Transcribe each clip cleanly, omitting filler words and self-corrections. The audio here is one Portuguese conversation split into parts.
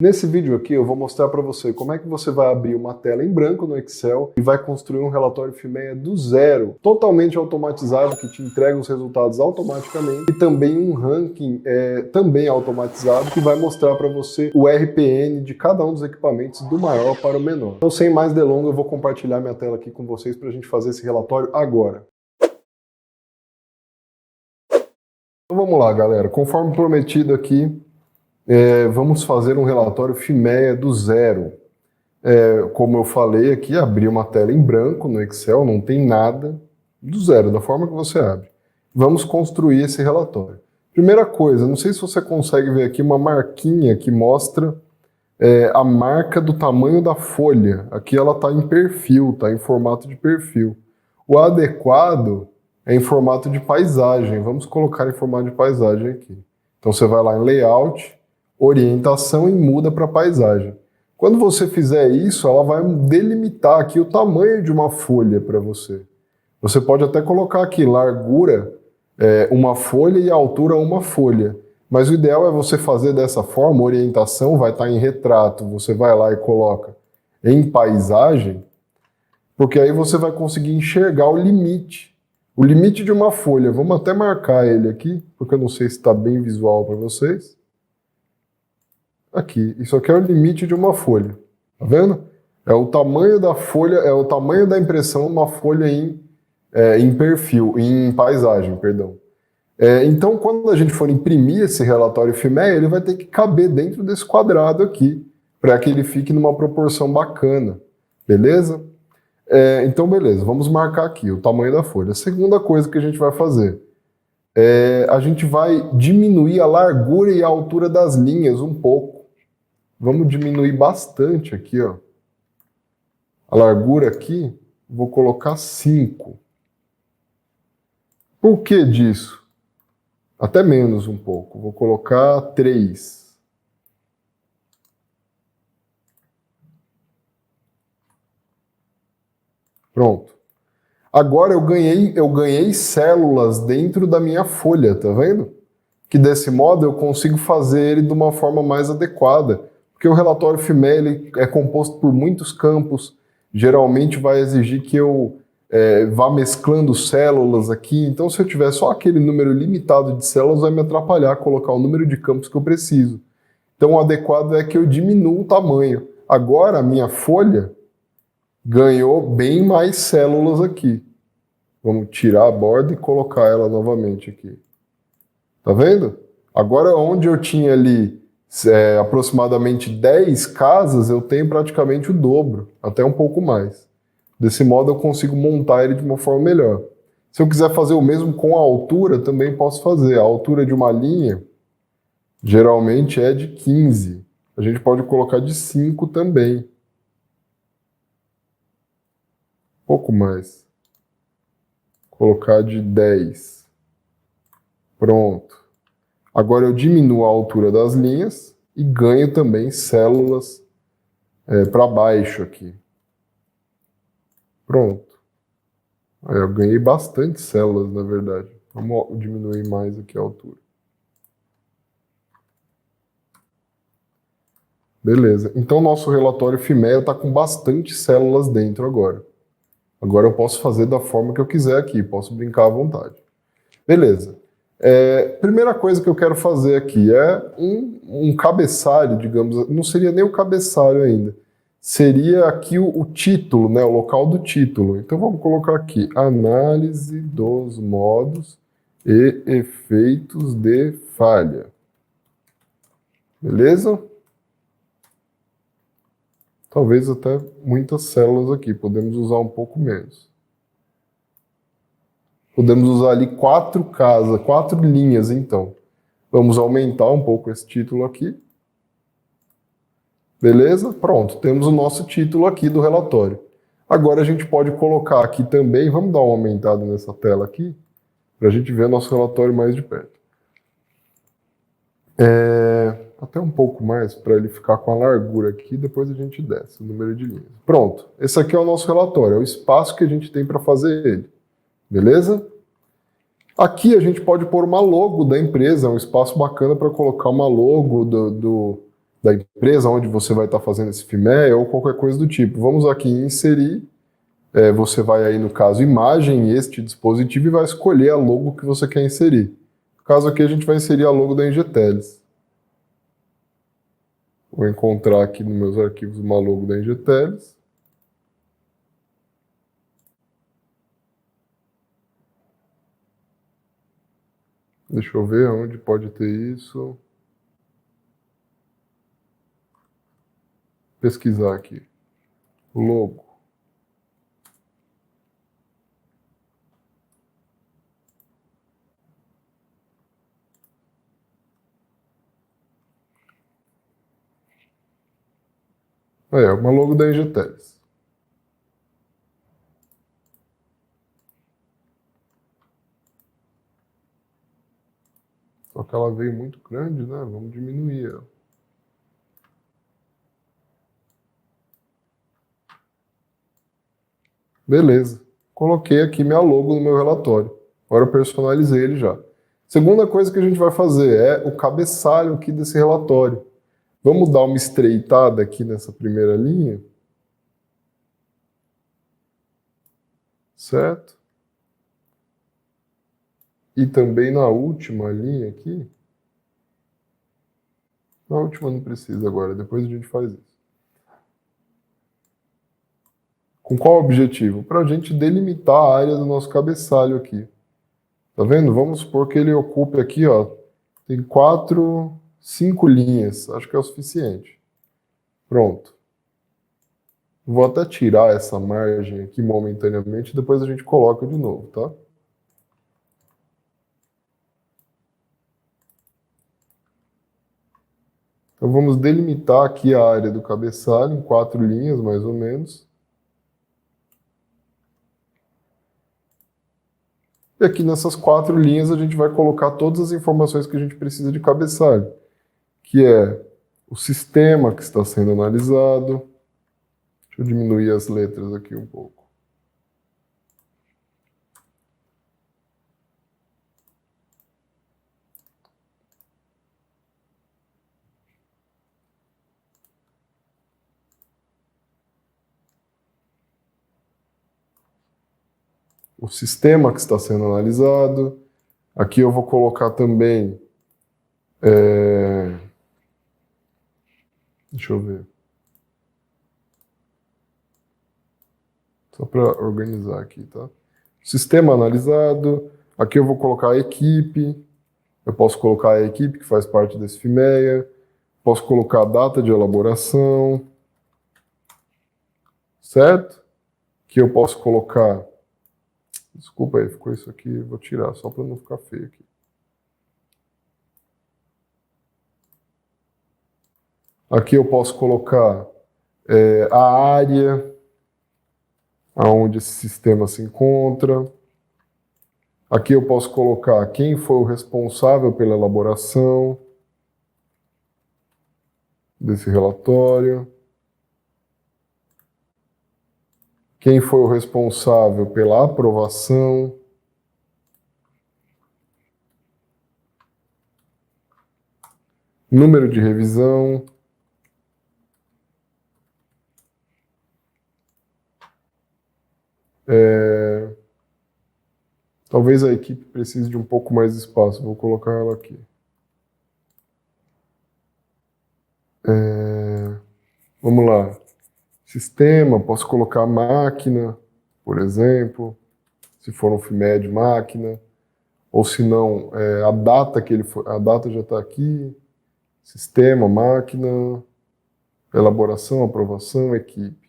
Nesse vídeo aqui eu vou mostrar para você como é que você vai abrir uma tela em branco no Excel e vai construir um relatório FIMEA do zero, totalmente automatizado, que te entrega os resultados automaticamente, e também um ranking também automatizado que vai mostrar para você o RPN de cada um dos equipamentos do maior para o menor. Então, sem mais delongas, eu vou compartilhar minha tela aqui com vocês para a gente fazer esse relatório agora. Então vamos lá, galera. Conforme prometido aqui, vamos fazer um relatório FIMEA do zero. Como eu falei aqui, abrir uma tela em branco no Excel, não tem nada, do zero, da forma que você abre. Vamos construir esse relatório. Primeira coisa, não sei se você consegue ver aqui uma marquinha que mostra a marca do tamanho da folha. Aqui ela está em perfil, está em formato de perfil. O adequado é em formato de paisagem. Vamos colocar em formato de paisagem aqui. Então você vai lá em Layout, Orientação e muda para paisagem. Quando você fizer isso, ela vai delimitar aqui o tamanho de uma folha para você. Você pode até colocar aqui largura uma folha e altura uma folha. Mas o ideal é você fazer dessa forma, orientação vai estar em retrato, você vai lá e coloca em paisagem, porque aí você vai conseguir enxergar o limite. O limite de uma folha, vamos até marcar ele aqui, porque eu não sei se está bem visual para vocês. Aqui, isso aqui é o limite de uma folha, tá vendo? É o tamanho da folha, é o tamanho da impressão de uma folha em perfil, em paisagem, perdão. Então, quando a gente for imprimir esse relatório FIMEA, ele vai ter que caber dentro desse quadrado aqui, para que ele fique numa proporção bacana, beleza? Então, beleza, vamos marcar aqui o tamanho da folha. A segunda coisa que a gente vai fazer a gente vai diminuir a largura e a altura das linhas um pouco. Vamos diminuir bastante aqui, ó. A largura aqui, vou colocar 5. Por que disso? Até menos um pouco. Vou colocar 3. Pronto. Agora eu ganhei células dentro da minha folha, tá vendo? Que desse modo eu consigo fazer ele de uma forma mais adequada. Porque o relatório FIMEA ele é composto por muitos campos, geralmente vai exigir que eu vá mesclando células aqui, então se eu tiver só aquele número limitado de células vai me atrapalhar colocar o número de campos que eu preciso. Então o adequado é que eu diminua o tamanho. Agora a minha folha ganhou bem mais células aqui. Vamos tirar a borda e colocar ela novamente aqui. Tá vendo? Agora onde eu tinha ali aproximadamente 10 casas, eu tenho praticamente o dobro, até um pouco mais. Desse modo eu consigo montar ele de uma forma melhor. Se eu quiser fazer o mesmo com a altura, também posso fazer. A altura de uma linha geralmente é de 15. A gente pode colocar de 5 também. Um pouco mais. Colocar de 10. Pronto. Agora eu diminuo a altura das linhas e ganho também células para baixo aqui. Pronto. Aí eu ganhei bastante células, na verdade. Vamos diminuir mais aqui a altura. Beleza. Então nosso relatório FIMEA está com bastante células dentro agora. Agora eu posso fazer da forma que eu quiser aqui, posso brincar à vontade. Beleza. Primeira coisa que eu quero fazer aqui é um cabeçalho, digamos, não seria nem o cabeçalho ainda, seria aqui o título, né, o local do título. Então vamos colocar aqui, análise dos modos e efeitos de falha. Beleza? Talvez até muitas células aqui, podemos usar um pouco menos. Podemos usar ali 4 casas, 4 linhas, então. Vamos aumentar um pouco esse título aqui. Beleza? Pronto, temos o nosso título aqui do relatório. Agora a gente pode colocar aqui também, vamos dar uma aumentada nessa tela aqui, para a gente ver nosso relatório mais de perto. Até um pouco mais, para ele ficar com a largura aqui, depois a gente desce o número de linhas. Pronto, esse aqui é o nosso relatório, é o espaço que a gente tem para fazer ele. Beleza? Aqui a gente pode pôr uma logo da empresa, um espaço bacana para colocar uma logo da empresa onde você vai estar fazendo esse FIMEA ou qualquer coisa do tipo. Vamos aqui em inserir, você vai aí no caso imagem, este dispositivo e vai escolher a logo que você quer inserir. No caso aqui a gente vai inserir a logo da Engeteles. Vou encontrar aqui nos meus arquivos uma logo da Engeteles. Deixa eu ver onde pode ter isso. Pesquisar aqui. Logo. É uma logo da Engeteles. Só que ela veio muito grande, né? Vamos diminuir ela. Beleza. Coloquei aqui minha logo no meu relatório. Agora eu personalizei ele já. Segunda coisa que a gente vai fazer é o cabeçalho aqui desse relatório. Vamos dar uma estreitada aqui nessa primeira linha. Certo? E também na última linha aqui. Na última não precisa agora, depois a gente faz isso. Com qual objetivo? Para a gente delimitar a área do nosso cabeçalho aqui. Tá vendo? Vamos supor que ele ocupe aqui, ó, tem 4, 5 linhas. Acho que é o suficiente. Pronto. Vou até tirar essa margem aqui momentaneamente, depois a gente coloca de novo, tá? Então vamos delimitar aqui a área do cabeçalho em 4 linhas, mais ou menos. E aqui nessas 4 linhas a gente vai colocar todas as informações que a gente precisa de cabeçalho, que é o sistema que está sendo analisado. Deixa eu diminuir as letras aqui um pouco. O sistema que está sendo analisado. Aqui eu vou colocar também... Deixa eu ver. Só para organizar aqui, tá? Sistema analisado. Aqui eu vou colocar a equipe. Eu posso colocar a equipe que faz parte desse FIMEA. Posso colocar a data de elaboração. Certo? Que eu posso colocar... Desculpa aí, ficou isso aqui. Vou tirar só para não ficar feio aqui. Aqui eu posso colocar a área aonde esse sistema se encontra. Aqui eu posso colocar quem foi o responsável pela elaboração desse relatório, quem foi o responsável pela aprovação, número de revisão, talvez a equipe precise de um pouco mais de espaço, vou colocar ela aqui. Vamos lá. Sistema, posso colocar máquina, por exemplo, se for um FIMEA de máquina, ou se não, a data que ele foi, a data já está aqui, sistema, máquina, elaboração, aprovação, equipe.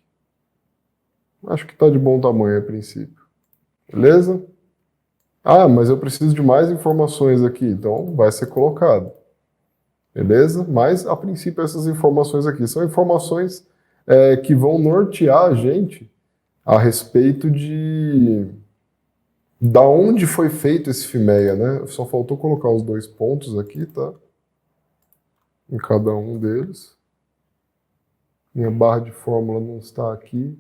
Acho que está de bom tamanho a princípio. Beleza? Ah, mas eu preciso de mais informações aqui, então vai ser colocado. Beleza? Mas, a princípio, essas informações aqui são informações que vão nortear a gente a respeito de da onde foi feito esse FIMEA, né? Só faltou colocar os 2 pontos aqui, tá? Em cada um deles. Minha barra de fórmula não está aqui.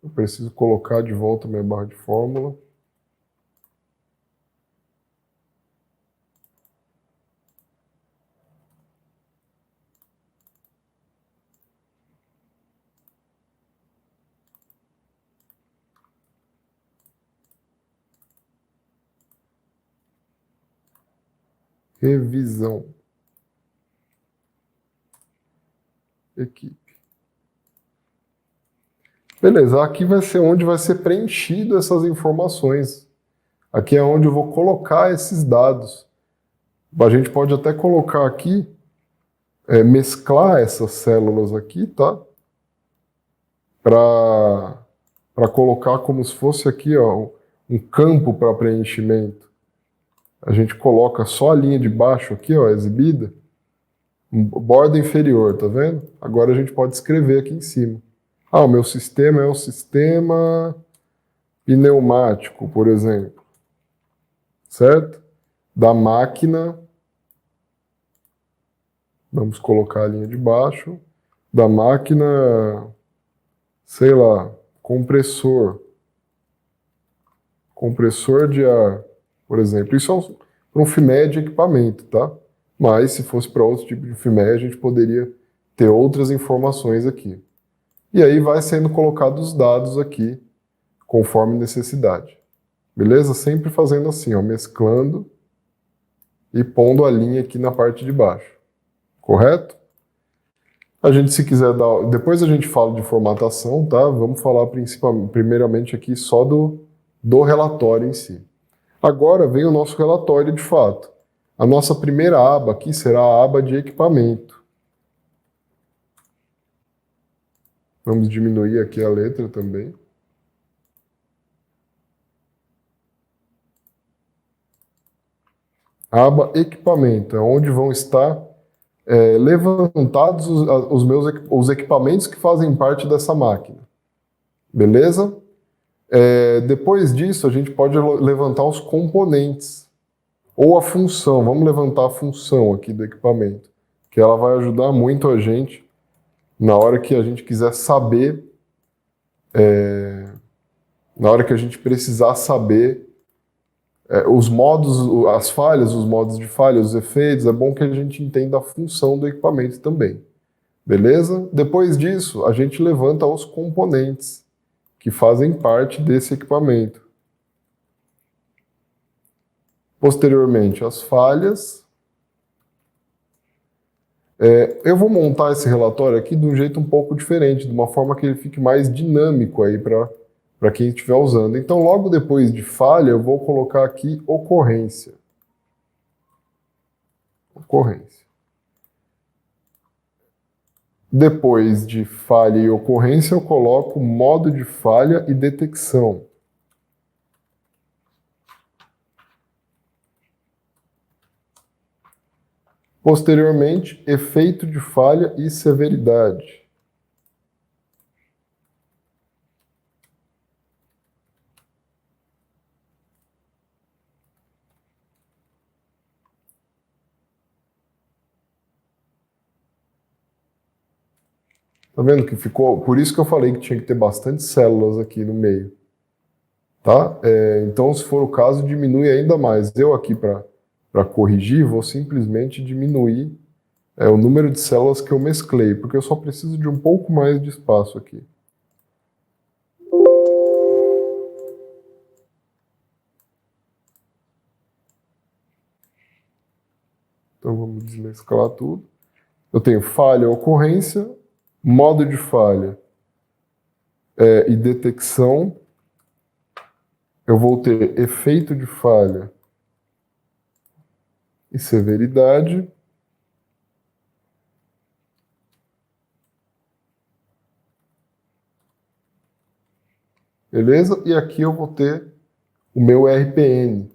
Eu preciso colocar de volta minha barra de fórmula. Revisão. Equipe. Beleza, aqui vai ser onde vai ser preenchido essas informações. Aqui é onde eu vou colocar esses dados. A gente pode até colocar aqui, mesclar essas células aqui, tá? Para colocar como se fosse aqui, ó, um campo para preenchimento. A gente coloca só a linha de baixo aqui, ó, exibida, borda inferior, tá vendo? Agora a gente pode escrever aqui em cima. Ah, o meu sistema é o sistema pneumático, por exemplo, certo? Da máquina, vamos colocar a linha de baixo, da máquina, sei lá, compressor de ar, por exemplo. Isso é para um FIMEA de equipamento, tá? Mas se fosse para outro tipo de FIMEA, a gente poderia ter outras informações aqui. E aí vai sendo colocados os dados aqui, conforme necessidade. Beleza? Sempre fazendo assim, ó, mesclando e pondo a linha aqui na parte de baixo. Correto? A gente, se quiser dar... Depois a gente fala de formatação, tá? Vamos falar primeiramente aqui só do relatório em si. Agora vem o nosso relatório de fato. A nossa primeira aba aqui será a aba de equipamento. Vamos diminuir aqui a letra também. A aba equipamento é onde vão estar levantados os equipamentos que fazem parte dessa máquina. Beleza? Depois disso, a gente pode levantar os componentes. Ou a função. Vamos levantar a função aqui do equipamento. Que ela vai ajudar muito a gente na hora que a gente quiser saber, na hora que a gente precisar saber os modos, as falhas, os modos de falha, os efeitos. É bom que a gente entenda a função do equipamento também. Beleza? Depois disso, a gente levanta os componentes que fazem parte desse equipamento. Posteriormente, as falhas. Eu vou montar esse relatório aqui de um jeito um pouco diferente, de uma forma que ele fique mais dinâmico aí para quem estiver usando. Então, logo depois de falha, eu vou colocar aqui ocorrência. Ocorrência. Depois de falha e ocorrência, eu coloco modo de falha e detecção. Posteriormente, efeito de falha e severidade. Tá vendo que ficou? Por isso que eu falei que tinha que ter bastante células aqui no meio. Tá? Então, se for o caso, diminui ainda mais. Eu aqui, para corrigir, vou simplesmente diminuir o número de células que eu mesclei, porque eu só preciso de um pouco mais de espaço aqui. Então, vamos desmesclar tudo. Eu tenho falha, ocorrência, modo de falha e detecção. Eu vou ter efeito de falha e severidade. Beleza? E aqui eu vou ter o meu RPN.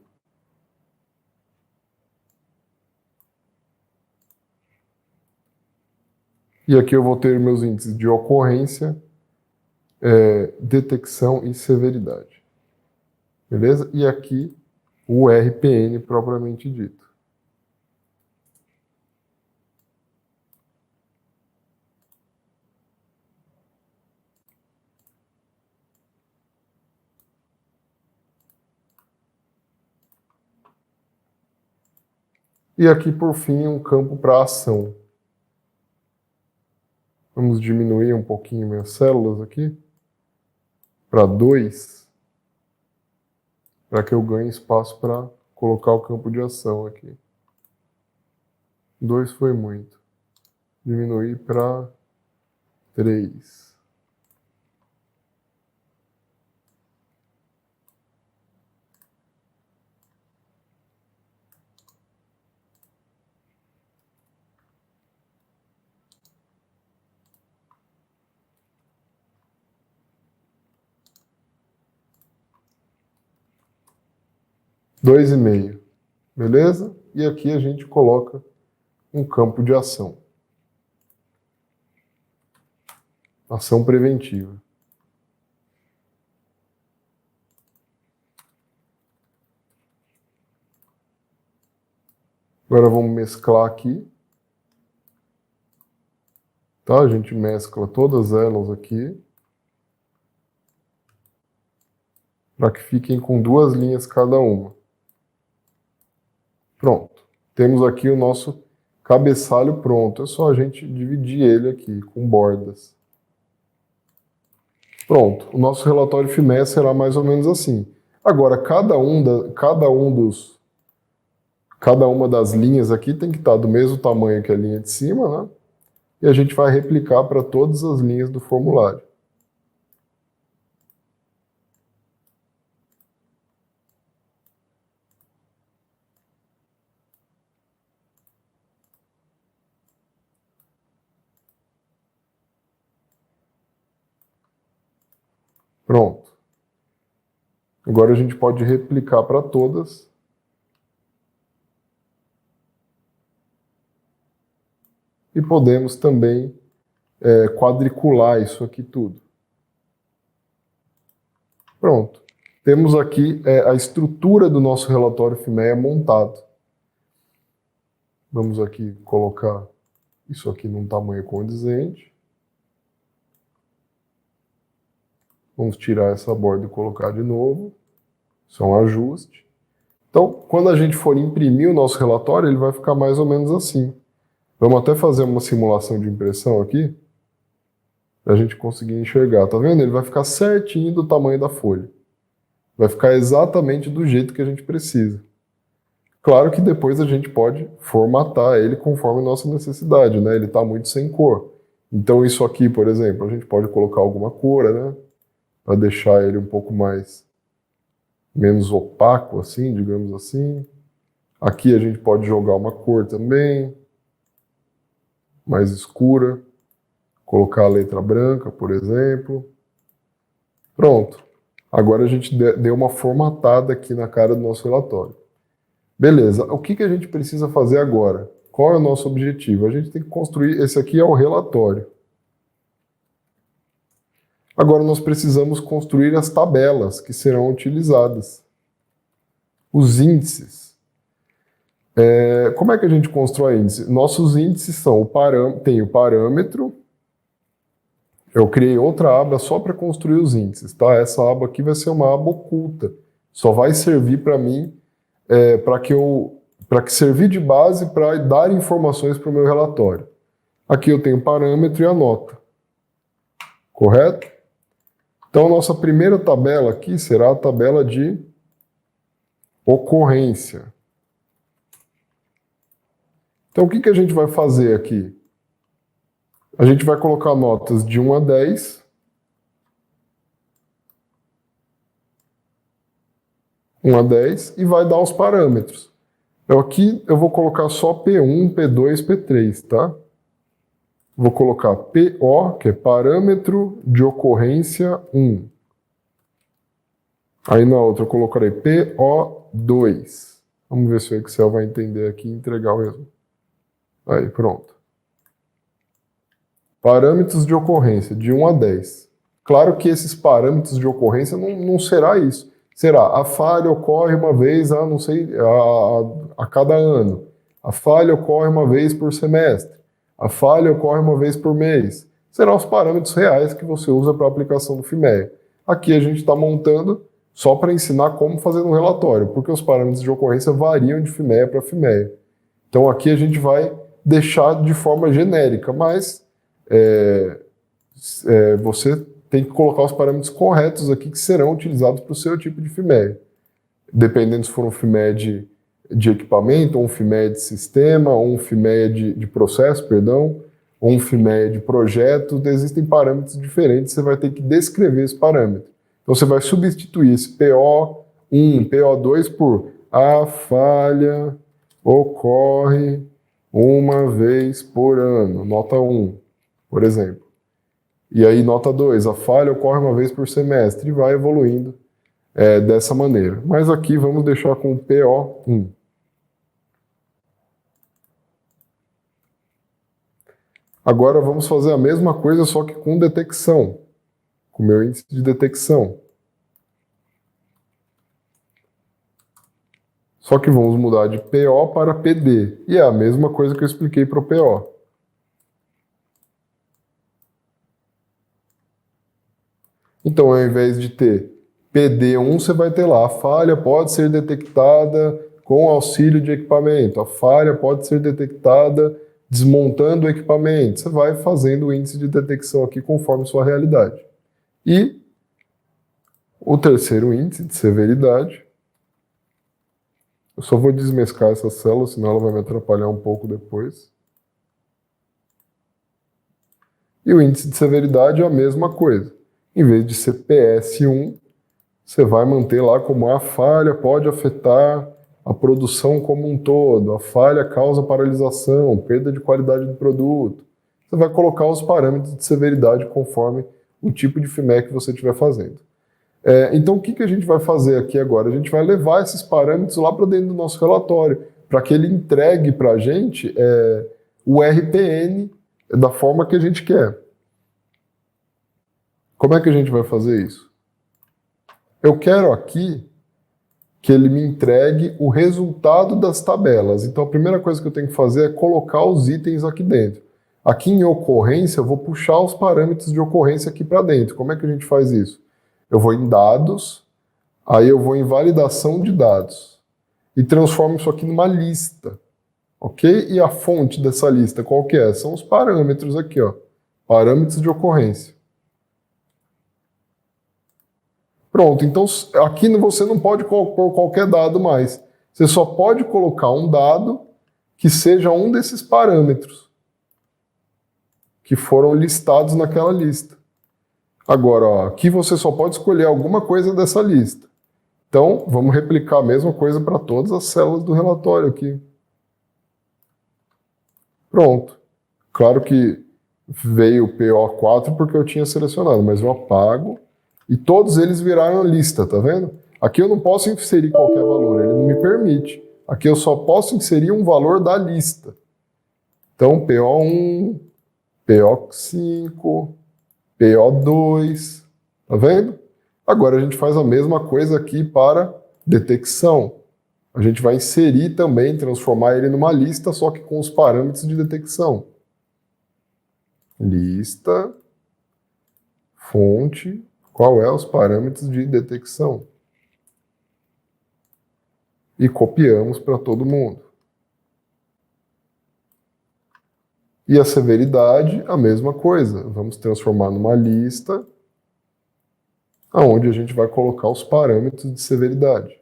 E aqui eu vou ter meus índices de ocorrência, detecção e severidade. Beleza? E aqui o RPN propriamente dito. E aqui, por fim, um campo para ação. Vamos diminuir um pouquinho minhas células aqui para 2, para que eu ganhe espaço para colocar o campo de ação aqui. 2 foi muito. Diminuir para 3. Dois e meio, beleza? E aqui a gente coloca um campo de ação. Ação preventiva. Agora vamos mesclar aqui. Tá? A gente mescla todas elas aqui. Para que fiquem com 2 linhas cada uma. Pronto. Temos aqui o nosso cabeçalho pronto. É só a gente dividir ele aqui com bordas. Pronto. O nosso relatório FIMEA será mais ou menos assim. Agora, cada uma das linhas aqui tem que estar do mesmo tamanho que a linha de cima, né? E a gente vai replicar para todas as linhas do formulário. Pronto. Agora a gente pode replicar para todas. E podemos também quadricular isso aqui tudo. Pronto. Temos aqui a estrutura do nosso relatório FIMEA montado. Vamos aqui colocar isso aqui num tamanho condizente. Vamos tirar essa borda e colocar de novo. Isso é um ajuste. Então, quando a gente for imprimir o nosso relatório, ele vai ficar mais ou menos assim. Vamos até fazer uma simulação de impressão aqui, para a gente conseguir enxergar. Tá vendo? Ele vai ficar certinho do tamanho da folha. Vai ficar exatamente do jeito que a gente precisa. Claro que depois a gente pode formatar ele conforme a nossa necessidade, né? Ele está muito sem cor. Então isso aqui, por exemplo, a gente pode colocar alguma cor, né? Para deixar ele um pouco menos opaco, assim, digamos assim. Aqui a gente pode jogar uma cor também, mais escura. Colocar a letra branca, por exemplo. Pronto. Agora a gente deu uma formatada aqui na cara do nosso relatório. Beleza. O que a gente precisa fazer agora? Qual é o nosso objetivo? A gente tem que construir... Esse aqui é o relatório. Agora nós precisamos construir as tabelas que serão utilizadas. Os índices. Como é que a gente constrói índice? Nossos índices são tem o parâmetro. Eu criei outra aba só para construir os índices, tá? Essa aba aqui vai ser uma aba oculta. Só vai servir para mim, para que servir de base para dar informações para o meu relatório. Aqui eu tenho o parâmetro e a nota. Correto? Então, a nossa primeira tabela aqui será a tabela de ocorrência. Então, o que a gente vai fazer aqui? A gente vai colocar notas de 1 a 10. E vai dar os parâmetros. Então aqui eu vou colocar só P1, P2, P3, tá? Vou colocar PO, que é parâmetro de ocorrência 1. Aí na outra eu colocarei PO2. Vamos ver se o Excel vai entender aqui e entregar o resultado. Aí, pronto. Parâmetros de ocorrência, de 1 a 10. Claro que esses parâmetros de ocorrência não será isso. Será, a falha ocorre uma vez a cada ano. A falha ocorre uma vez por semestre. A falha ocorre uma vez por mês. Serão os parâmetros reais que você usa para a aplicação do FIMEA. Aqui a gente está montando só para ensinar como fazer um relatório, porque os parâmetros de ocorrência variam de FIMEA para FIMEA. Então aqui a gente vai deixar de forma genérica, mas você tem que colocar os parâmetros corretos aqui que serão utilizados para o seu tipo de FIMEA. Dependendo se for um FIMEA de de equipamento, ou um FIMEA de sistema, ou um FIMEA de processo, perdão, ou um FIMEA de projeto, existem parâmetros diferentes, você vai ter que descrever esse parâmetro. Então você vai substituir esse PO1, PO2 por a falha ocorre uma vez por ano, nota 1, por exemplo. E aí nota 2, a falha ocorre uma vez por semestre, e vai evoluindo dessa maneira. Mas aqui vamos deixar com o PO1. Agora vamos fazer a mesma coisa, só que com detecção, com o meu índice de detecção. Só que vamos mudar de PO para PD. E é a mesma coisa que eu expliquei para o PO. Então, ao invés de ter PD1, você vai ter lá, a falha pode ser detectada com auxílio de equipamento, a falha pode ser detectada desmontando o equipamento. Você vai fazendo o índice de detecção aqui conforme sua realidade. E o terceiro índice de severidade, eu só vou desmescar essa célula, senão ela vai me atrapalhar um pouco depois. E o índice de severidade é a mesma coisa. Em vez de ser PS1, você vai manter lá como a falha pode afetar a produção como um todo, a falha causa paralisação, perda de qualidade do produto. Você vai colocar os parâmetros de severidade conforme o tipo de FIMEA que você estiver fazendo. Então, o que a gente vai fazer aqui agora? A gente vai levar esses parâmetros lá para dentro do nosso relatório, para que ele entregue para a gente o RPN da forma que a gente quer. Como é que a gente vai fazer isso? Eu quero aqui que ele me entregue o resultado das tabelas. Então, a primeira coisa que eu tenho que fazer é colocar os itens aqui dentro. Aqui em ocorrência, eu vou puxar os parâmetros de ocorrência aqui para dentro. Como é que a gente faz isso? Eu vou em dados, aí eu vou em validação de dados e transformo isso aqui numa lista, ok? E a fonte dessa lista qual que é? São os parâmetros aqui, ó, parâmetros de ocorrência. Pronto, então aqui você não pode pôr qualquer dado mais. Você só pode colocar um dado que seja um desses parâmetros que foram listados naquela lista. Agora, ó, aqui você só pode escolher alguma coisa dessa lista. Então, vamos replicar a mesma coisa para todas as células do relatório aqui. Pronto. Claro que veio o PO4 porque eu tinha selecionado, mas eu apago e todos eles viraram lista, tá vendo? Aqui eu não posso inserir qualquer valor, ele não me permite. Aqui eu só posso inserir um valor da lista. Então, PO1, PO5... PO2, tá vendo? Agora a gente faz a mesma coisa aqui para detecção. A gente vai inserir também, transformar ele numa lista, só que com os parâmetros de detecção. Lista, fonte, qual é os parâmetros de detecção? E copiamos para todo mundo. E a severidade, a mesma coisa. Vamos transformar numa lista onde a gente vai colocar os parâmetros de severidade.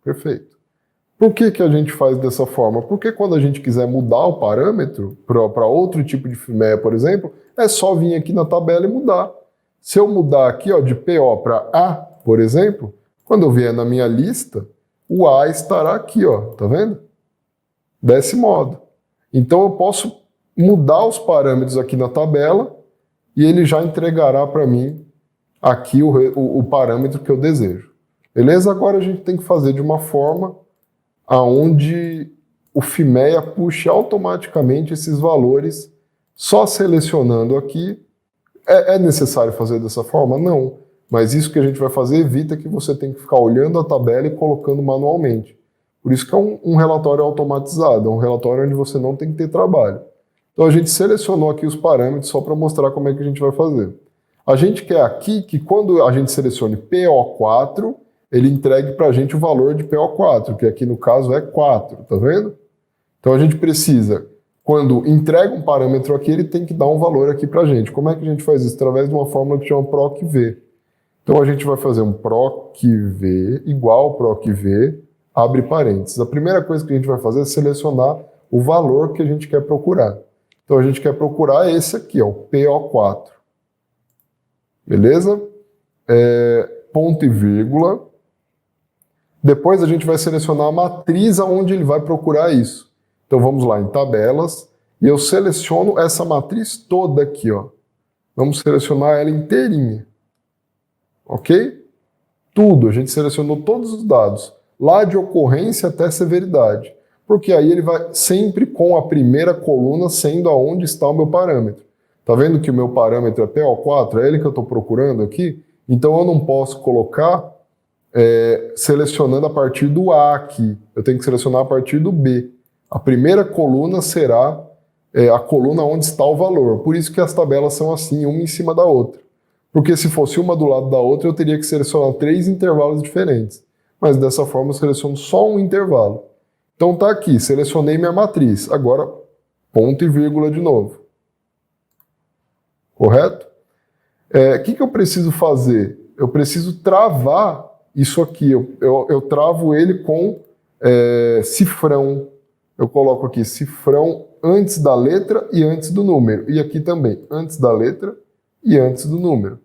Perfeito. Por que a gente faz dessa forma? Porque quando a gente quiser mudar o parâmetro para outro tipo de FIMEA, por exemplo, é só vir aqui na tabela e mudar. Se eu mudar aqui ó, de PO para A, por exemplo, quando eu vier na minha lista, o A estará aqui, ó, tá vendo? Desse modo. Então eu posso mudar os parâmetros aqui na tabela e ele já entregará para mim aqui o parâmetro que eu desejo. Beleza? Agora a gente tem que fazer de uma forma aonde o FIMEA puxe automaticamente esses valores só selecionando aqui. É necessário fazer dessa forma? Não. Mas isso que a gente vai fazer evita que você tenha que ficar olhando a tabela e colocando manualmente. Por isso que é um relatório automatizado, é um relatório onde você não tem que ter trabalho. Então a gente selecionou aqui os parâmetros só para mostrar como é que a gente vai fazer. A gente quer aqui que quando a gente selecione PO4, ele entregue para a gente o valor de PO4, que aqui no caso é 4, tá vendo? Então a gente precisa, quando entrega um parâmetro aqui, ele tem que dar um valor aqui para a gente. Como é que a gente faz isso? Através de uma fórmula que chama PROC-V. Então a gente vai fazer um PROC-V igual PROC-V, abre parênteses. A primeira coisa que a gente vai fazer é selecionar o valor que a gente quer procurar. Então a gente quer procurar esse aqui, ó, o PO4. Beleza? Ponto e vírgula. Depois a gente vai selecionar a matriz aonde ele vai procurar isso. Então vamos lá em tabelas e eu seleciono essa matriz toda aqui, ó. Vamos selecionar ela inteirinha. Ok? Tudo, a gente selecionou todos os dados, lá de ocorrência até severidade. Porque aí ele vai sempre com a primeira coluna sendo aonde está o meu parâmetro. Tá vendo que o meu parâmetro é PO4? É ele que eu estou procurando aqui? Então eu não posso colocar selecionando a partir do A aqui. Eu tenho que selecionar a partir do B. A primeira coluna será a coluna onde está o valor. Por isso que as tabelas são assim, uma em cima da outra. Porque se fosse uma do lado da outra, eu teria que selecionar 3 intervalos diferentes. Mas dessa forma eu seleciono só um intervalo. Então tá aqui, selecionei minha matriz. Agora, ponto e vírgula de novo. Correto? O que eu preciso fazer? Eu preciso travar isso aqui. Eu travo ele com cifrão. Eu coloco aqui cifrão antes da letra e antes do número. E aqui também, antes da letra e antes do número.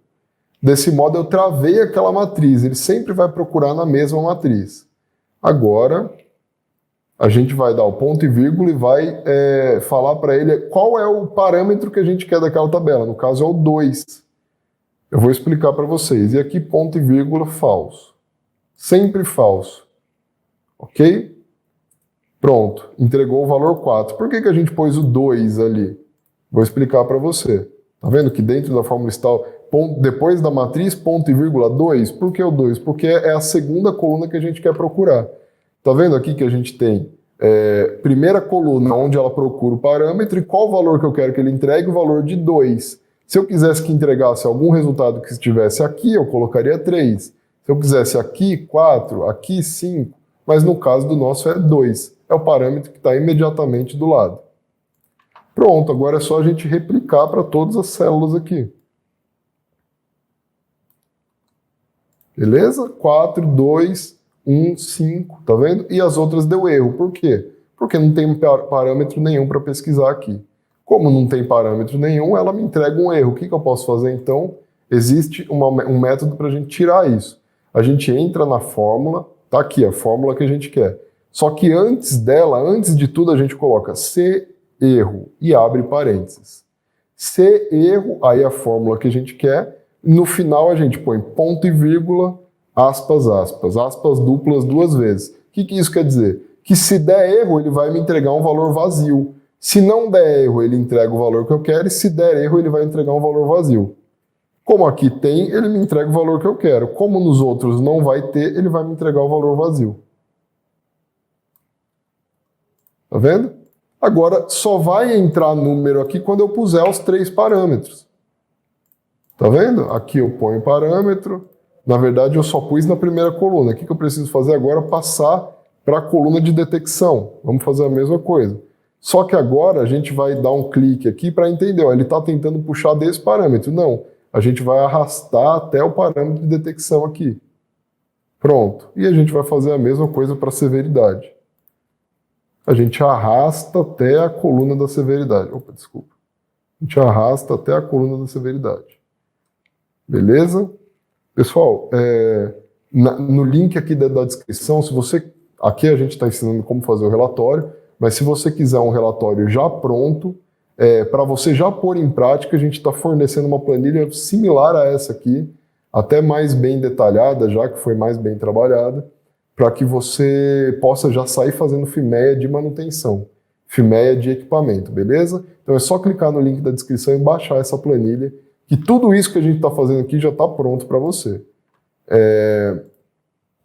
Desse modo eu travei aquela matriz. Ele sempre vai procurar na mesma matriz. Agora, a gente vai dar o ponto e vírgula e vai falar para ele qual é o parâmetro que a gente quer daquela tabela. No caso é o 2. Eu vou explicar para vocês. E aqui ponto e vírgula falso. Sempre falso. Ok? Pronto. Entregou o valor 4. Por que a gente pôs o 2 ali? Vou explicar para você. Tá vendo que dentro da fórmula está depois da matriz, ponto e vírgula 2? Por que o 2? Porque é a segunda coluna que a gente quer procurar. Tá vendo aqui que a gente tem primeira coluna onde ela procura o parâmetro e qual o valor que eu quero que ele entregue? O valor de 2. Se eu quisesse que entregasse algum resultado que estivesse aqui, eu colocaria 3. Se eu quisesse aqui, 4, aqui, 5. Mas no caso do nosso é 2. É o parâmetro que está imediatamente do lado. Pronto, agora é só a gente replicar para todas as células aqui. Beleza? 4, 2, 1, 5, tá vendo? E as outras deu erro. Por quê? Porque não tem parâmetro nenhum para pesquisar aqui. Como não tem parâmetro nenhum, ela me entrega um erro. O que eu posso fazer então? Existe um método para a gente tirar isso. A gente entra na fórmula, tá aqui a fórmula que a gente quer. Só que antes dela, antes de tudo, a gente coloca se erro e abre parênteses. Se erro, aí a fórmula que a gente quer. No final a gente põe ponto e vírgula, aspas, aspas, aspas duplas 2 vezes. O que isso quer dizer? Que se der erro, ele vai me entregar um valor vazio. Se não der erro, ele entrega o valor que eu quero, e se der erro, ele vai entregar um valor vazio. Como aqui tem, ele me entrega o valor que eu quero. Como nos outros não vai ter, ele vai me entregar o valor vazio. Tá vendo? Agora, só vai entrar número aqui quando eu puser os 3 parâmetros. Tá vendo? Aqui eu ponho parâmetro. Na verdade, eu só pus na primeira coluna. O que eu preciso fazer agora? Passar para a coluna de detecção. Vamos fazer a mesma coisa. Só que agora a gente vai dar um clique aqui para entender. Ó, ele está tentando puxar desse parâmetro. Não. A gente vai arrastar até o parâmetro de detecção aqui. Pronto. E a gente vai fazer a mesma coisa para a severidade. A gente arrasta até a coluna da severidade. Opa, desculpa. A gente arrasta até a coluna da severidade. Beleza? Pessoal, no link aqui da descrição, se você... Aqui a gente está ensinando como fazer o relatório, mas se você quiser um relatório já pronto, para você já pôr em prática, a gente está fornecendo uma planilha similar a essa aqui, até mais bem detalhada, já que foi mais bem trabalhada, para que você possa já sair fazendo FIMEA de manutenção, FIMEA de equipamento, beleza? Então é só clicar no link da descrição e baixar essa planilha, que tudo isso que a gente está fazendo aqui já está pronto para você.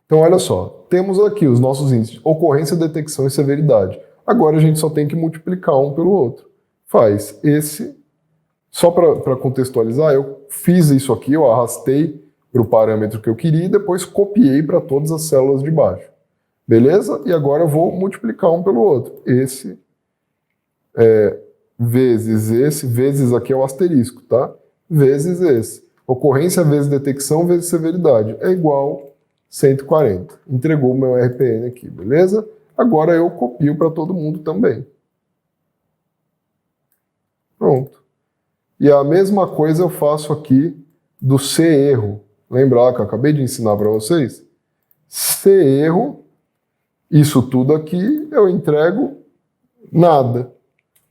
Então olha só, temos aqui os nossos índices de ocorrência, detecção e severidade. Agora a gente só tem que multiplicar um pelo outro. Faz esse, só para contextualizar, eu fiz isso aqui, eu arrastei para o parâmetro que eu queria e depois copiei para todas as células de baixo. Beleza? E agora eu vou multiplicar um pelo outro. Esse vezes esse, vezes aqui é o asterisco, tá? Vezes esse. Ocorrência vezes detecção vezes severidade é igual 140. Entregou o meu RPN aqui, beleza? Agora eu copio para todo mundo também. Pronto. E a mesma coisa eu faço aqui do C erro. Lembra lá que eu acabei de ensinar para vocês? C erro, isso tudo aqui eu entrego nada.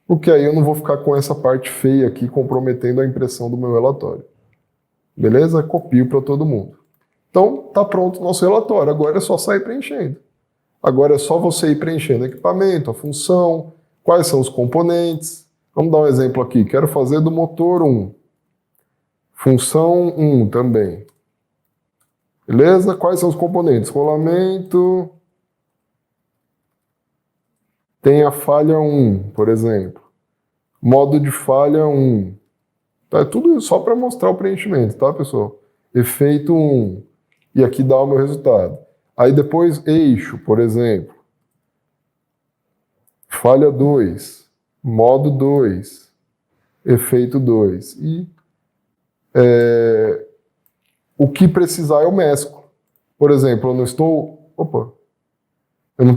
Porque aí eu não vou ficar com essa parte feia aqui comprometendo a impressão do meu relatório. Beleza? Copio para todo mundo. Então, tá pronto o nosso relatório. Agora é só sair preenchendo. Agora é só você ir preenchendo o equipamento, a função, quais são os componentes. Vamos dar um exemplo aqui. Quero fazer do motor 1. Função 1 também. Beleza? Quais são os componentes? Rolamento. Tem a falha 1, por exemplo. Modo de falha 1. Tá, é tudo só para mostrar o preenchimento, tá, pessoal? Efeito 1. E aqui dá o meu resultado. Aí depois, eixo, por exemplo. Falha 2. Modo 2. Efeito 2. E o que precisar eu mesclo. Por exemplo, eu não estou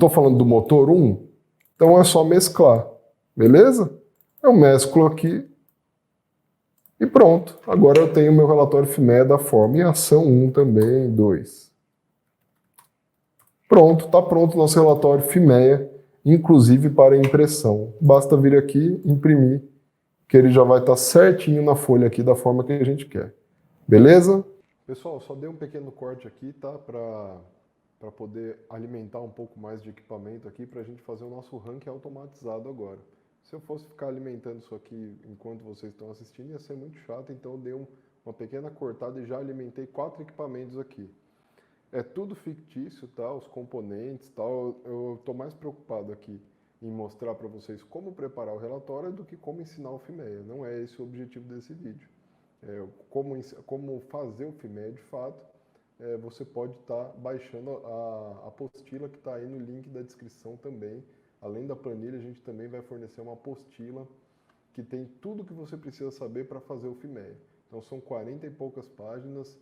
falando do motor 1, então é só mesclar. Beleza? Eu mesclo aqui e pronto. Agora eu tenho meu relatório FIMEA da forma e ação 1 também, 2. Pronto, está pronto o nosso relatório FIMEA, inclusive para impressão. Basta vir aqui, imprimir, que ele já vai estar certinho na folha aqui da forma que a gente quer. Beleza? Pessoal, só dei um pequeno corte aqui, tá? Para poder alimentar um pouco mais de equipamento aqui, para a gente fazer o nosso ranking automatizado agora. Se eu fosse ficar alimentando isso aqui enquanto vocês estão assistindo, ia ser muito chato, então eu dei uma pequena cortada e já alimentei 4 equipamentos aqui. É tudo fictício, tá? Os componentes, tal. Eu estou mais preocupado aqui em mostrar para vocês como preparar o relatório do que como ensinar o FIMEA. Não é esse o objetivo desse vídeo. Como fazer o FIMEA de fato, você pode estar baixando a apostila que está aí no link da descrição também. Além da planilha, a gente também vai fornecer uma apostila que tem tudo que você precisa saber para fazer o FIMEA. Então são 40 e poucas páginas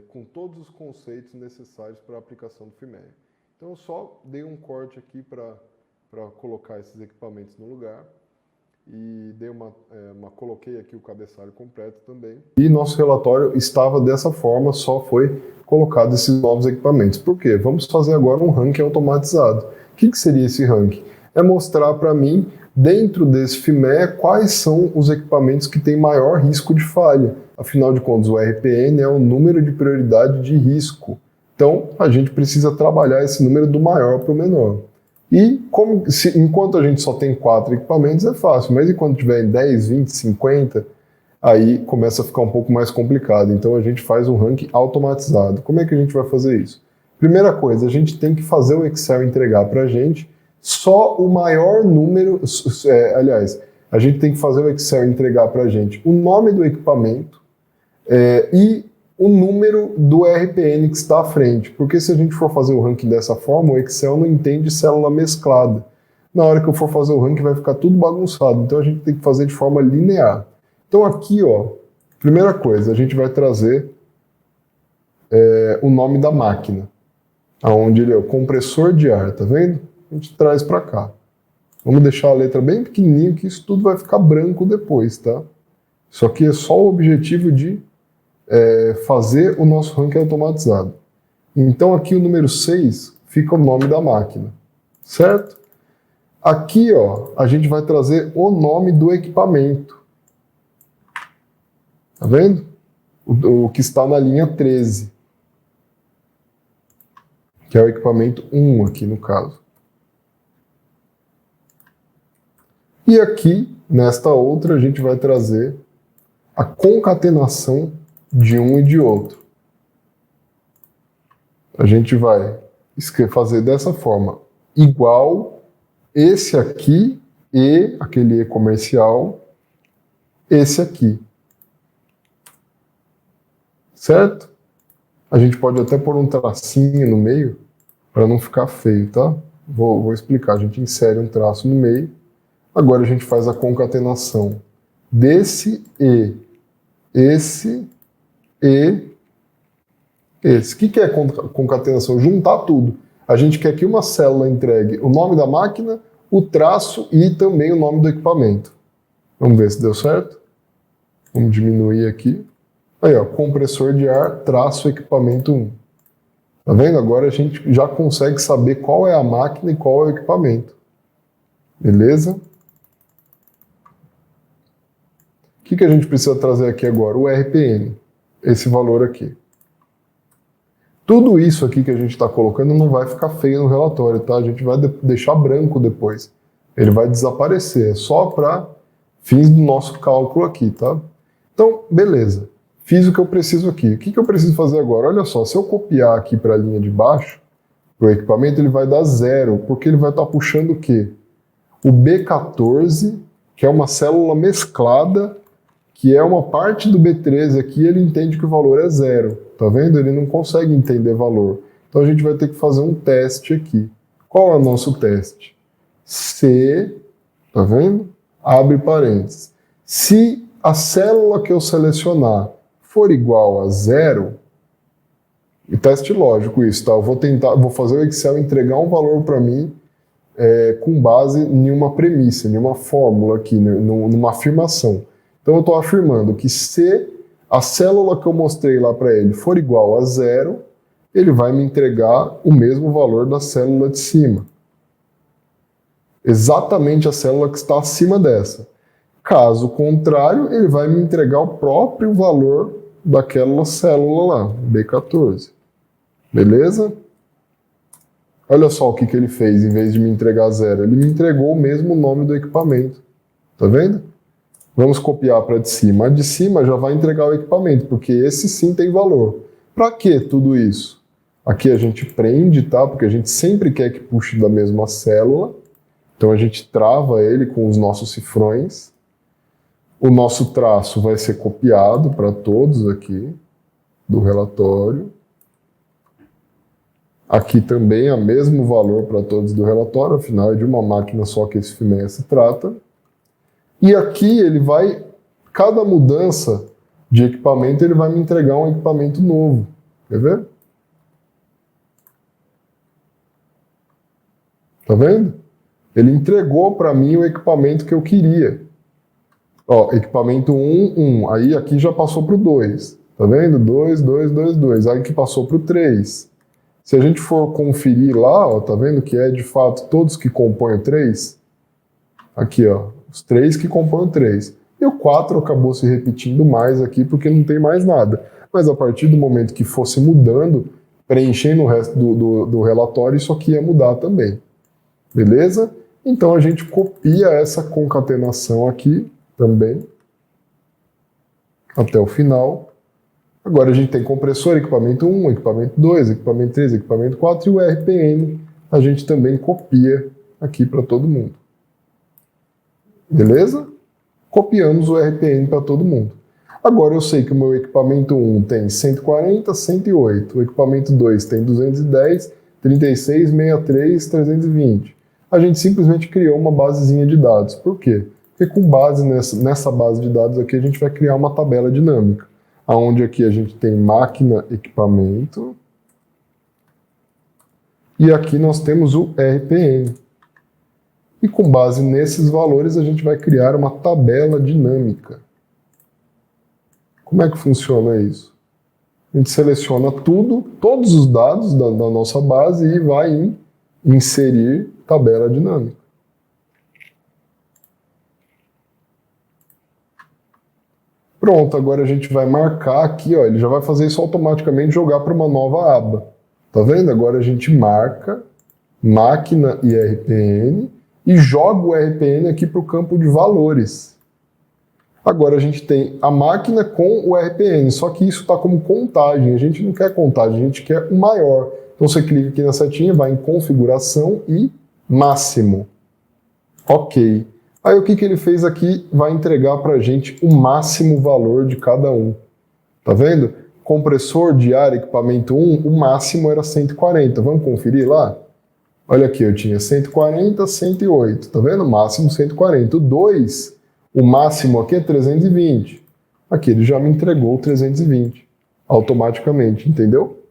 com todos os conceitos necessários para a aplicação do FIMEA. Então eu só dei um corte aqui para colocar esses equipamentos no lugar e coloquei aqui o cabeçalho completo também. E nosso relatório estava dessa forma, só foi colocado esses novos equipamentos. Por quê? Vamos fazer agora um ranking automatizado. O que seria esse ranking? É mostrar para mim, dentro desse FIMEA, quais são os equipamentos que têm maior risco de falha. Afinal de contas, o RPN é o número de prioridade de risco. Então, a gente precisa trabalhar esse número do maior para o menor. E enquanto a gente só tem 4 equipamentos é fácil, mas enquanto tiver 10, 20, 50, aí começa a ficar um pouco mais complicado. Então a gente faz um ranking automatizado. Como é que a gente vai fazer isso? Primeira coisa, a gente tem que fazer o Excel entregar para a gente só o maior número, a gente tem que fazer o Excel entregar para a gente o nome do equipamento e o número do RPN que está à frente, porque se a gente for fazer o ranking dessa forma, o Excel não entende célula mesclada. Na hora que eu for fazer o ranking vai ficar tudo bagunçado, então a gente tem que fazer de forma linear. Então aqui, ó, primeira coisa, a gente vai trazer o nome da máquina, aonde ele é o compressor de ar, tá vendo? A gente traz para cá. Vamos deixar a letra bem pequenininha, que isso tudo vai ficar branco depois, tá? Isso aqui é só o objetivo de fazer o nosso ranking automatizado. Então aqui o número 6 fica o nome da máquina, certo? Aqui, ó, a gente vai trazer o nome do equipamento. Tá vendo? O que está na linha 13. Que é o equipamento 1 aqui no caso. E aqui, nesta outra, a gente vai trazer a concatenação de um e de outro. A gente vai fazer dessa forma, igual esse aqui e aquele E comercial, esse aqui. Certo? A gente pode até pôr um tracinho no meio, para não ficar feio, tá? Vou explicar. A gente insere um traço no meio. Agora a gente faz a concatenação desse E, esse e esse. O que é concatenação? Juntar tudo. A gente quer que uma célula entregue o nome da máquina, o traço e também o nome do equipamento. Vamos ver se deu certo. Vamos diminuir aqui. Aí, ó, compressor de ar, traço, equipamento 1. Tá vendo? Agora a gente já consegue saber qual é a máquina e qual é o equipamento. Beleza? O que a gente precisa trazer aqui agora? O RPM. Esse valor aqui. Tudo isso aqui que a gente está colocando não vai ficar feio no relatório, tá? A gente vai deixar branco depois. Ele vai desaparecer. É só para fins do nosso cálculo aqui, tá? Então, beleza. Fiz o que eu preciso aqui. O que eu preciso fazer agora? Olha só, se eu copiar aqui para a linha de baixo, para o equipamento, ele vai dar 0, porque ele vai estar puxando o quê? O B14, que é uma célula mesclada, que é uma parte do B13 aqui, ele entende que o valor é 0. Tá vendo? Ele não consegue entender valor. Então a gente vai ter que fazer um teste aqui. Qual é o nosso teste? Se, tá vendo? Abre parênteses. Se a célula que eu selecionar for igual a 0, e teste lógico isso, tá? Eu vou fazer o Excel entregar um valor para mim com base em uma premissa, em uma fórmula aqui, numa afirmação. Então eu estou afirmando que se a célula que eu mostrei lá para ele for igual a 0, ele vai me entregar o mesmo valor da célula de cima. Exatamente a célula que está acima dessa. Caso contrário, ele vai me entregar o próprio valor daquela célula lá, B14. Beleza? Olha só o que ele fez, em vez de me entregar 0. Ele me entregou o mesmo nome do equipamento. Tá vendo? Vamos copiar para de cima. A de cima já vai entregar o equipamento, porque esse sim tem valor. Para que tudo isso? Aqui a gente prende, tá? Porque a gente sempre quer que puxe da mesma célula. Então a gente trava ele com os nossos cifrões. O nosso traço vai ser copiado para todos aqui do relatório. Aqui também é o mesmo valor para todos do relatório, afinal é de uma máquina só que esse FIMEA se trata. E aqui ele vai, cada mudança de equipamento, ele vai me entregar um equipamento novo. Quer ver? Tá vendo? Ele entregou para mim o equipamento que eu queria. Ó, equipamento 1, 1. Aí aqui já passou para o 2. Tá vendo? 2, 2, 2, 2. Aí aqui passou para o 3. Se a gente for conferir lá, ó, tá vendo que é de fato todos que compõem o 3? Aqui, ó, os 3 que compõem o 3. E o 4 acabou se repetindo mais aqui porque não tem mais nada. Mas a partir do momento que fosse mudando, preenchendo o resto do relatório, isso aqui ia mudar também. Beleza? Então a gente copia essa concatenação aqui também até o final. Agora a gente tem compressor, equipamento 1, equipamento 2, equipamento 3, equipamento 4 e o RPM a gente também copia aqui para todo mundo. Beleza? Copiamos o RPM para todo mundo. Agora eu sei que o meu equipamento 1 tem 140, 108, o equipamento 2 tem 210, 36, 63, 320. A gente simplesmente criou uma basezinha de dados. Por quê? Porque com base nessa base de dados aqui a gente vai criar uma tabela dinâmica, onde aqui a gente tem máquina, equipamento, e aqui nós temos o RPM. E com base nesses valores a gente vai criar uma tabela dinâmica. Como é que funciona isso? A gente seleciona todos os dados da nossa base e vai inserir tabela dinâmica. Pronto, agora a gente vai marcar aqui, ó, ele já vai fazer isso automaticamente, jogar para uma nova aba. Tá vendo? Agora a gente marca máquina e RPM e joga o RPM aqui para o campo de valores. Agora a gente tem a máquina com o RPM, só que isso está como contagem, a gente não quer contagem, a gente quer o maior. Então você clica aqui na setinha, vai em configuração e máximo. Ok. Aí o que ele fez aqui? Vai entregar para a gente o máximo valor de cada um. Tá vendo? Compressor de ar, equipamento 1, o máximo era 140. Vamos conferir lá? Olha aqui, eu tinha 140, 108. Tá vendo? Máximo 140. O 2, o máximo aqui é 320. Aqui ele já me entregou 320. automaticamente, entendeu?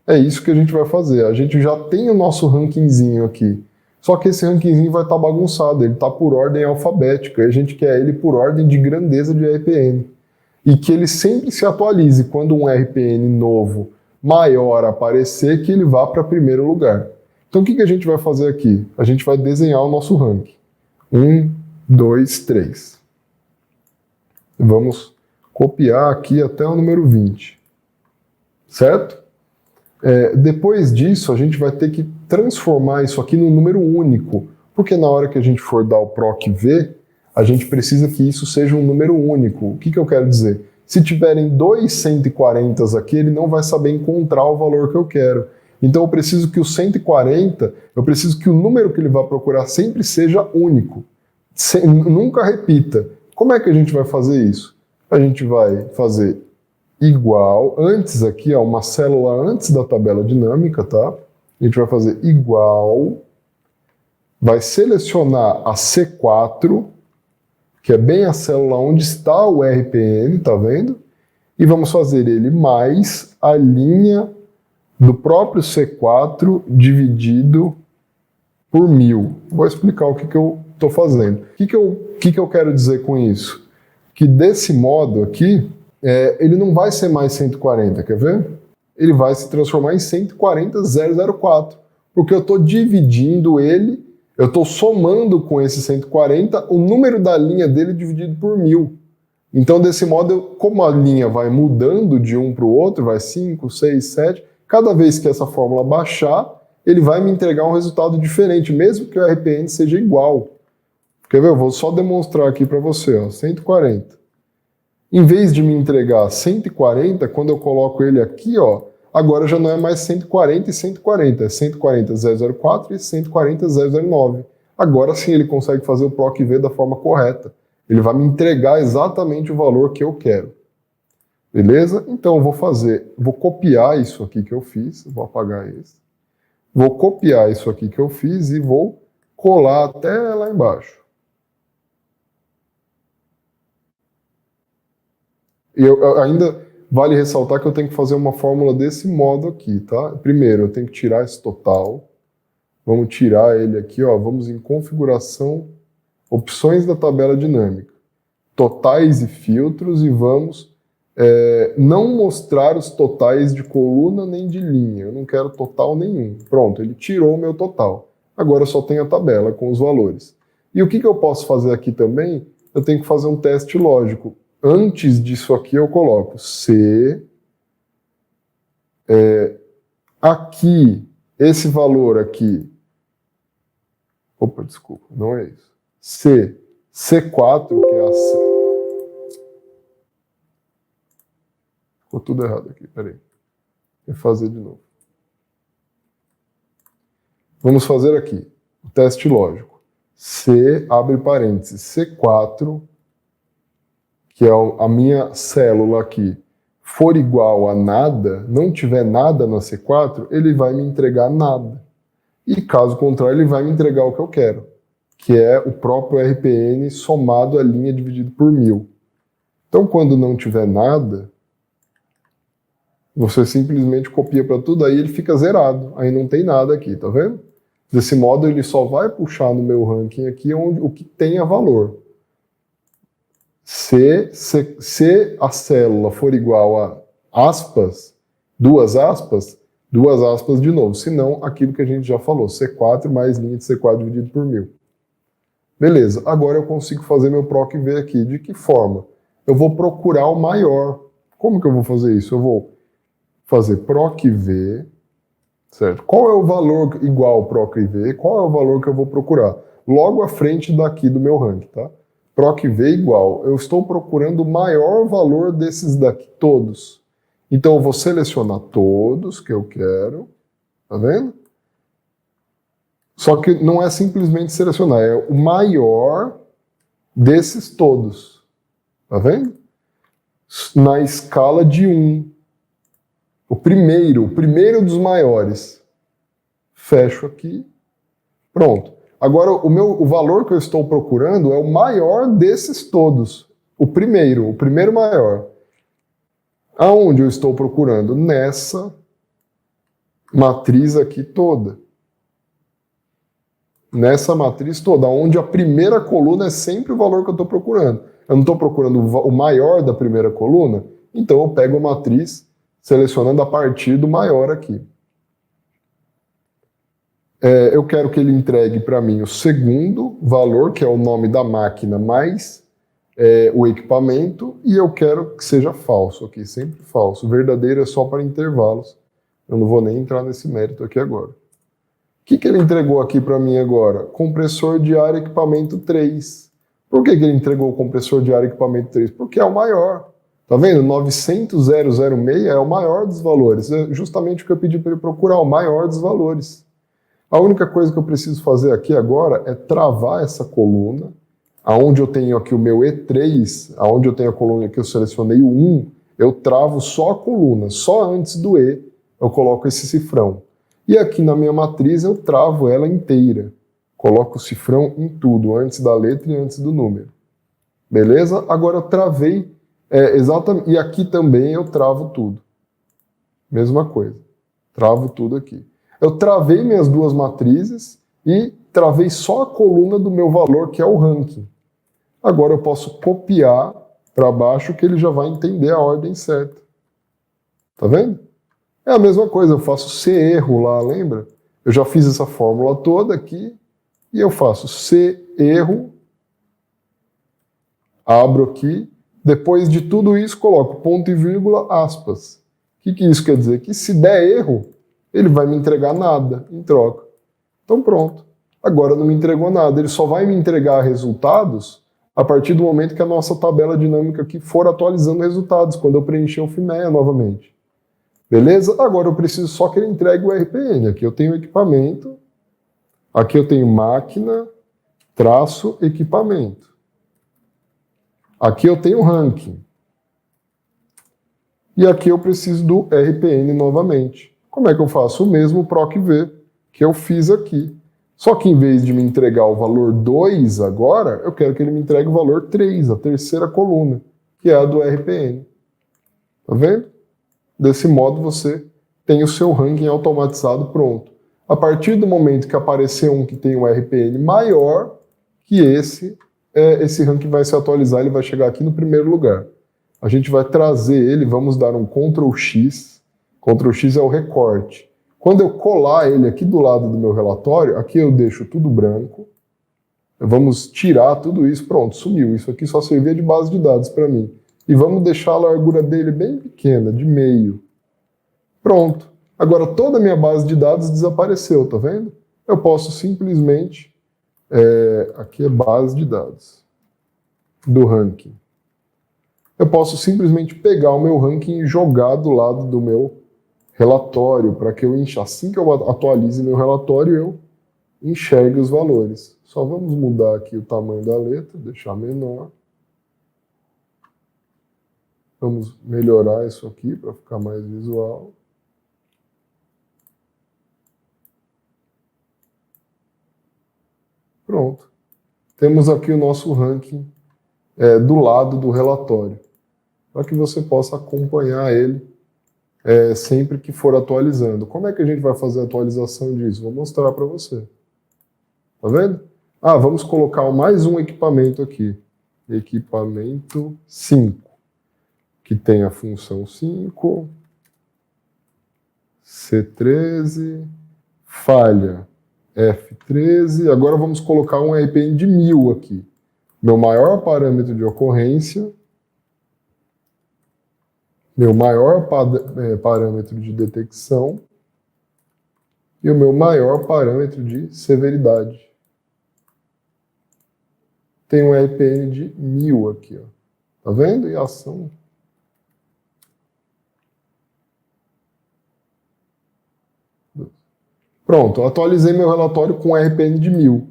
É isso que a gente vai fazer. A gente já tem o nosso rankingzinho aqui. Só que esse rankingzinho vai estar bagunçado, ele está por ordem alfabética, e a gente quer ele por ordem de grandeza de RPN. E que ele sempre se atualize quando um RPN novo maior aparecer, que ele vá para primeiro lugar. Então o que a gente vai fazer aqui? A gente vai desenhar o nosso ranking. 1, 2, 3. Vamos copiar aqui até o número 20. Certo? Depois disso, a gente vai ter que transformar isso aqui num número único, porque na hora que a gente for dar o proc v, a gente precisa que isso seja um número único. O que eu quero dizer? Se tiverem dois 140 aqui, ele não vai saber encontrar o valor que eu quero. Então eu preciso que o 140, eu preciso que o número que ele vai procurar sempre seja único. Nunca repita. Como é que a gente vai fazer isso? A gente vai fazer igual, antes aqui, ó, uma célula antes da tabela dinâmica, tá? A gente vai fazer igual, vai selecionar a C4, que é bem a célula onde está o RPN, tá vendo? E vamos fazer ele mais a linha do próprio C4 dividido por 1000. Vou explicar o que eu estou fazendo. O que eu quero dizer com isso? Que desse modo aqui, ele não vai ser mais 140, quer ver? Ele vai se transformar em 140,004, porque eu estou dividindo ele, eu estou somando com esse 140 o número da linha dele dividido por 1000. Então, desse modo, como a linha vai mudando de um para o outro, vai 5, 6, 7, cada vez que essa fórmula baixar, ele vai me entregar um resultado diferente, mesmo que o RPN seja igual. Quer ver? Eu vou só demonstrar aqui para você, ó, 140. Em vez de me entregar 140, quando eu coloco ele aqui, ó, agora já não é mais 140 e 140, é 140,004 e 140,009. Agora sim ele consegue fazer o proc v da forma correta. Ele vai me entregar exatamente o valor que eu quero. Beleza? Então eu vou copiar isso aqui que eu fiz, vou apagar esse. Vou copiar isso aqui que eu fiz e vou colar até lá embaixo. E ainda vale ressaltar que eu tenho que fazer uma fórmula desse modo aqui, tá? Primeiro, eu tenho que tirar esse total. Vamos tirar ele aqui, ó. Vamos em configuração, opções da tabela dinâmica, totais e filtros, e vamos não mostrar os totais de coluna nem de linha. Eu não quero total nenhum. Pronto, ele tirou o meu total. Agora eu só tenho a tabela com os valores. E o que eu posso fazer aqui também? Eu tenho que fazer um teste lógico. Antes disso aqui eu coloco se aqui, esse valor aqui, opa, desculpa, não é isso. Se C4, que é a ficou tudo errado aqui, peraí. Vou fazer de novo. Vamos fazer aqui o teste lógico. Se, abre parênteses, C4, que é a minha célula aqui, for igual a nada, não tiver nada na C4, ele vai me entregar nada. E caso contrário, ele vai me entregar o que eu quero, que é o próprio RPN somado à linha dividido por 1000. Então, quando não tiver nada, você simplesmente copia para tudo, aí ele fica zerado, aí não tem nada aqui, tá vendo? Desse modo, ele só vai puxar no meu ranking aqui onde, o que tenha valor. Se a célula for igual a aspas, duas aspas de novo. Se não, aquilo que a gente já falou, C4 mais linha de C4 dividido por 1000. Beleza, agora eu consigo fazer meu proc v aqui. De que forma? Eu vou procurar o maior. Como que eu vou fazer isso? Eu vou fazer proc v, certo? Qual é o valor igual ao proc v? Qual é o valor que eu vou procurar? Logo à frente daqui do meu rank, tá? Proc v igual, eu estou procurando o maior valor desses daqui, todos. Então eu vou selecionar todos que eu quero, tá vendo? Só que não é simplesmente selecionar, é o maior desses todos, tá vendo? Na escala de 1. O primeiro dos maiores. Fecho aqui, pronto. Agora, o valor que eu estou procurando é o maior desses todos. O primeiro maior. Aonde eu estou procurando? Nessa matriz aqui toda. Nessa matriz toda, onde a primeira coluna é sempre o valor que eu estou procurando. Eu não estou procurando o maior da primeira coluna, então eu pego a matriz selecionando a partir do maior aqui. Eu quero que ele entregue para mim o segundo valor, que é o nome da máquina, mais o equipamento, e eu quero que seja falso aqui, sempre falso. Verdadeiro é só para intervalos. Eu não vou nem entrar nesse mérito aqui agora. O que ele entregou aqui para mim agora? Compressor de ar equipamento 3. Por que ele entregou o compressor de ar equipamento 3? Porque é o maior. Tá vendo? 900.006 é o maior dos valores. É justamente o que eu pedi para ele procurar, o maior dos valores. A única coisa que eu preciso fazer aqui agora é travar essa coluna, aonde eu tenho aqui o meu E3, aonde eu tenho a coluna que eu selecionei o 1, eu travo só a coluna, só antes do E eu coloco esse cifrão. E aqui na minha matriz eu travo ela inteira. Coloco o cifrão em tudo, antes da letra e antes do número. Beleza? Agora eu travei exatamente. E aqui também eu travo tudo. Mesma coisa. Travo tudo aqui. Eu travei minhas duas matrizes e travei só a coluna do meu valor, que é o ranking. Agora eu posso copiar para baixo que ele já vai entender a ordem certa. Tá vendo? É a mesma coisa, eu faço C erro lá, lembra? Eu já fiz essa fórmula toda aqui e eu faço C erro, abro aqui, depois de tudo isso coloco ponto e vírgula, aspas. O que isso quer dizer? Que se der erro, ele vai me entregar nada em troca. Então pronto. Agora não me entregou nada, ele só vai me entregar resultados a partir do momento que a nossa tabela dinâmica aqui for atualizando resultados, quando eu preencher o FIMEA novamente. Beleza? Agora eu preciso só que ele entregue o RPN. Aqui eu tenho equipamento, aqui eu tenho máquina, traço, equipamento. Aqui eu tenho ranking. E aqui eu preciso do RPN novamente. Como é que eu faço? O mesmo PROC-V que eu fiz aqui. Só que em vez de me entregar o valor 2 agora, eu quero que ele me entregue o valor 3, a terceira coluna, que é a do RPN. Tá vendo? Desse modo você tem o seu ranking automatizado pronto. A partir do momento que aparecer um que tem um RPN maior que esse ranking vai se atualizar, ele vai chegar aqui no primeiro lugar. A gente vai trazer ele, vamos dar um Ctrl X. Ctrl X é o recorte. Quando eu colar ele aqui do lado do meu relatório, aqui eu deixo tudo branco. Vamos tirar tudo isso, pronto, sumiu. Isso aqui só servia de base de dados para mim. E vamos deixar a largura dele bem pequena, de meio. Pronto. Agora toda a minha base de dados desapareceu, tá vendo? Eu posso simplesmente... aqui é base de dados do ranking. Eu posso simplesmente pegar o meu ranking e jogar do lado do meu relatório, para que eu assim que eu atualize meu relatório, eu enxergue os valores. Só vamos mudar aqui o tamanho da letra, deixar menor. Vamos melhorar isso aqui para ficar mais visual. Pronto. Temos aqui o nosso ranking do lado do relatório, para que você possa acompanhar ele sempre que for atualizando. Como é que a gente vai fazer a atualização disso? Vou mostrar para você. Tá vendo? Vamos colocar mais um equipamento aqui. Equipamento 5. Que tem a função 5, C13, falha F13. Agora vamos colocar um RPN de 1000 aqui. Meu maior parâmetro de ocorrência, meu maior parâmetro de detecção e o meu maior parâmetro de severidade. Tem um RPN de 1000 aqui, ó. Tá vendo? E a ação... Pronto, atualizei meu relatório com RPN de 1000.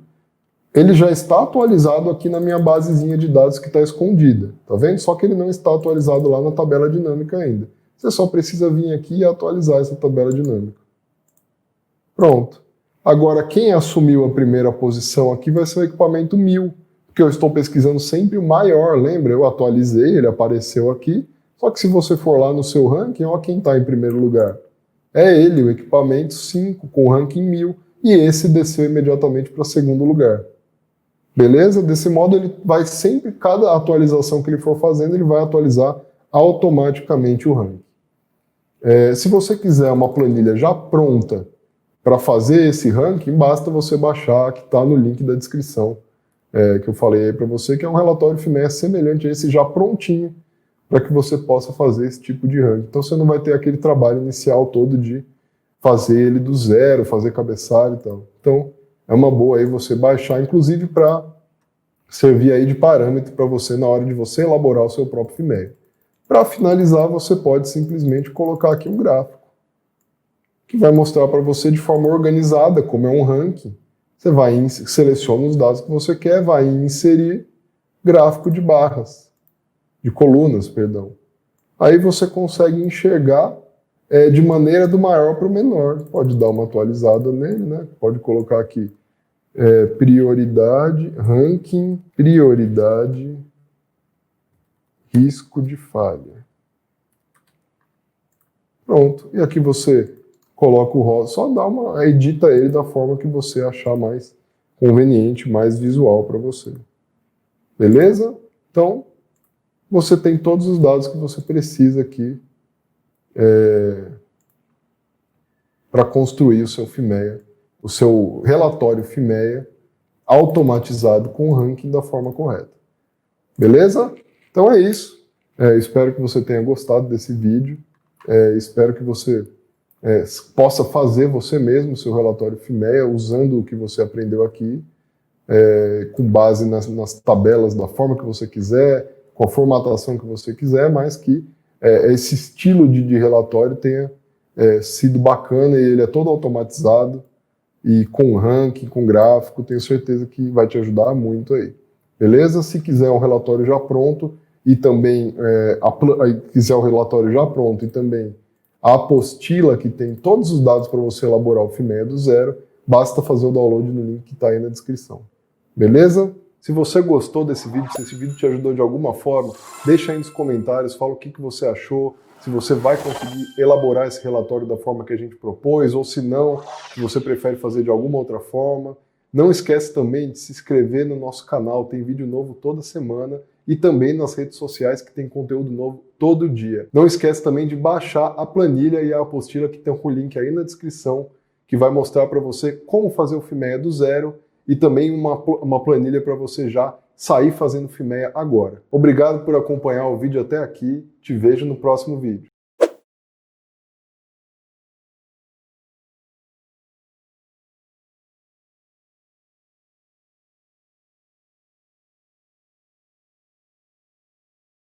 Ele já está atualizado aqui na minha basezinha de dados que está escondida, tá vendo? Só que ele não está atualizado lá na tabela dinâmica ainda. Você só precisa vir aqui e atualizar essa tabela dinâmica. Pronto. Agora, quem assumiu a primeira posição aqui vai ser o equipamento 1000, porque eu estou pesquisando sempre o maior, lembra? Eu atualizei, ele apareceu aqui, Só que se você for lá no seu ranking, ó quem está em primeiro lugar. É ele, o equipamento 5, com ranking 1000, e esse desceu imediatamente para segundo lugar. Beleza? Desse modo, ele vai sempre, cada atualização que ele for fazendo, ele vai atualizar automaticamente o ranking. Se você quiser uma planilha já pronta para fazer esse ranking, basta você baixar, que está no link da descrição, que eu falei aí para você, que é um relatório FIMEA semelhante a esse, já prontinho, para que você possa fazer esse tipo de ranking. Então você não vai ter aquele trabalho inicial todo de fazer ele do zero, fazer cabeçalho e tal. Então é uma boa aí você baixar, inclusive para servir aí de parâmetro para você na hora de você elaborar o seu próprio FIMEA. Para finalizar, você pode simplesmente colocar aqui um gráfico, que vai mostrar para você de forma organizada, como é um ranking. Você vai seleciona os dados que você quer, vai inserir gráfico de barras, de colunas, perdão. Aí você consegue enxergar de maneira do maior para o menor. Pode dar uma atualizada nele, né? Pode colocar aqui prioridade, ranking, prioridade, risco de falha. Pronto. E aqui você coloca o rótulo, só edita ele da forma que você achar mais conveniente, mais visual para você. Beleza? Então, você tem todos os dados que você precisa aqui para construir o seu FIMEA, o seu relatório FIMEA automatizado com o ranking da forma correta. Beleza? Então é isso. Espero que você tenha gostado desse vídeo. Espero que você possa fazer você mesmo o seu relatório FIMEA usando o que você aprendeu aqui, com base nas tabelas da forma que você quiser, com a formatação que você quiser, mas que esse estilo de relatório tenha sido bacana e ele é todo automatizado e com ranking, com gráfico, tenho certeza que vai te ajudar muito aí. Beleza? Se quiser um relatório já pronto e também quiser o relatório já pronto e também a apostila que tem todos os dados para você elaborar o FIMEA do zero, basta fazer o download no link que está aí na descrição. Beleza? Se você gostou desse vídeo, se esse vídeo te ajudou de alguma forma, deixa aí nos comentários, fala o que você achou, se você vai conseguir elaborar esse relatório da forma que a gente propôs, ou se não, se você prefere fazer de alguma outra forma. Não esquece também de se inscrever no nosso canal, tem vídeo novo toda semana, e também nas redes sociais que tem conteúdo novo todo dia. Não esquece também de baixar a planilha e a apostila que tem o link aí na descrição, que vai mostrar para você como fazer o FIMEA do zero e também uma planilha para você já sair fazendo FIMEA agora. Obrigado por acompanhar o vídeo até aqui, te vejo no próximo vídeo.